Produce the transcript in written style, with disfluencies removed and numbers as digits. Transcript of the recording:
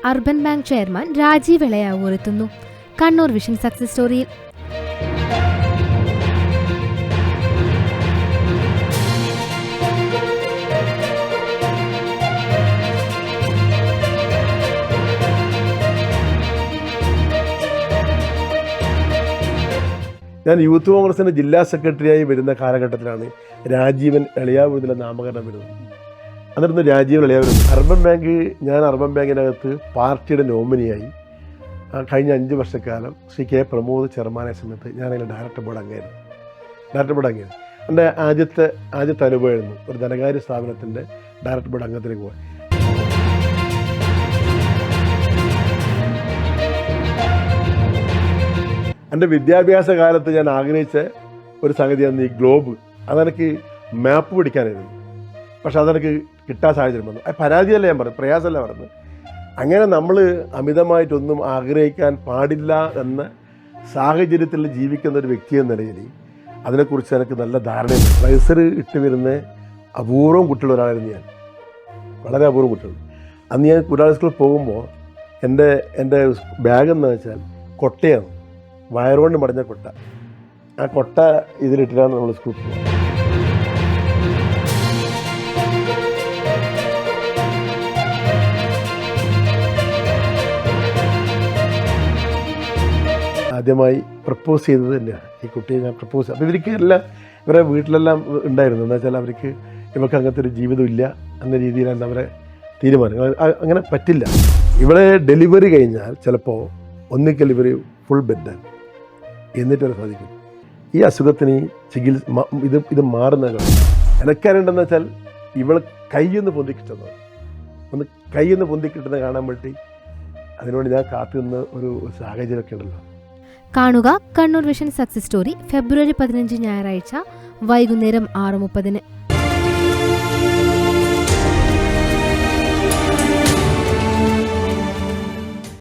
Urban bank chairman Rajeev Elayavoor എത്തുന്നു. Kannur vision success സ്റ്റോറിയിൽ ഞാൻ youth കോൺഗ്രസിൻ്റെ ജില്ലാ സെക്രട്ടറിയായി വരുന്ന കാലഘട്ടത്തിലാണ് രാജീവൻ ഇളയാവൂർ എന്നുള്ള നാമകരണം വരുന്നത്. എന്നിരുന്നു രാജീവൻ ഇളയാവൂർ ഞാൻ അർബൻ ബാങ്കിനകത്ത് പാർട്ടിയുടെ നോമിനിയായി കഴിഞ്ഞ 5 വർഷക്കാലം ശ്രീ കെ പ്രമോദ് ചെയർമാനായ സമയത്ത് ഞാനതിൻ്റെ ഡയറക്ടർ ബോർഡ് അംഗമായിരുന്നു. എൻ്റെ ആദ്യത്തെ അനുഭവമായിരുന്നു ഒരു ധനകാര്യ സ്ഥാപനത്തിൻ്റെ ഡയറക്ടർ ബോർഡ് അംഗത്തിലേക്ക് പോകാൻ. എൻ്റെ വിദ്യാഭ്യാസ കാലത്ത് ഞാൻ ആഗ്രഹിച്ച ഒരു സംഗതിയാണ് ഈ ഗ്ലോബ്. അതെനിക്ക് മാപ്പ് പിടിക്കാനായിരുന്നു. പക്ഷെ അതെനിക്ക് കിട്ടാൻ സാഹചര്യം വന്നു. അത് പരാതിയല്ല ഞാൻ പറഞ്ഞു, പ്രയാസമല്ല പറഞ്ഞത്. അങ്ങനെ നമ്മൾ അമിതമായിട്ടൊന്നും ആഗ്രഹിക്കാൻ പാടില്ല എന്ന സാഹചര്യത്തിൽ ജീവിക്കുന്ന ഒരു വ്യക്തി എന്ന നിലയിൽ അതിനെക്കുറിച്ച് എനിക്ക് നല്ല ധാരണയുണ്ട്. റൈസർ ഇട്ട് വരുന്ന അപൂർവം കുട്ടികൾ ഒരാളായിരുന്നു ഞാൻ, വളരെ അപൂർവം കുട്ടികൾ. അന്ന് ഞാൻ കുടാളി സ്കൂളിൽ പോകുമ്പോൾ എൻ്റെ ബാഗ് എന്ന് വെച്ചാൽ കൊട്ടയാണ്, വയറുകൊണ്ട് മടഞ്ഞ കൊട്ട. ആ കൊട്ട ഇതിലിട്ടിട്ടാണ് നമ്മൾ സ്കൂളിൽ പോകുന്നത്. ആദ്യമായി പ്രപ്പോസ് ചെയ്തത് തന്നെയാണ് ഈ കുട്ടിയെ ഞാൻ പ്രപ്പോസ്. അപ്പോൾ ഇവരെ വീട്ടിലെല്ലാം ഉണ്ടായിരുന്നു. എന്താ വെച്ചാൽ ഇവർക്ക് അങ്ങനത്തെ ഒരു ജീവിതം ഇല്ല എന്ന രീതിയിലാണ് അവരെ തീരുമാനം. അങ്ങനെ പറ്റില്ല. ഇവിടെ ഡെലിവറി കഴിഞ്ഞാൽ ചിലപ്പോൾ ഒന്നിക്കൽ ഇവർ ഫുൾ ബെഡാണ്, എന്നിട്ടവരെ സാധിക്കും. ഈ അസുഖത്തിന് ചികിത്സ ഇത് മാറുന്നതാണ്. എനക്കറിയേണ്ടതെന്ന് വെച്ചാൽ ഇവളെ കൈയൊന്ന് പൊന്തിക്കിട്ടുന്നത്, കൈയൊന്ന് പൊന്തിക്കിട്ടുന്നത് കാണാൻ വേണ്ടി അതിനുവേണ്ടി ഞാൻ കാത്തുനിന്ന ഒരു സാഹചര്യമൊക്കെ ഉണ്ടല്ലോ. കാണുക കണ്ണൂർ വിഷൻ സക്സസ് സ്റ്റോറി ഫെബ്രുവരി 15 ഞായറാഴ്ച വൈകുന്നേരം 6:30.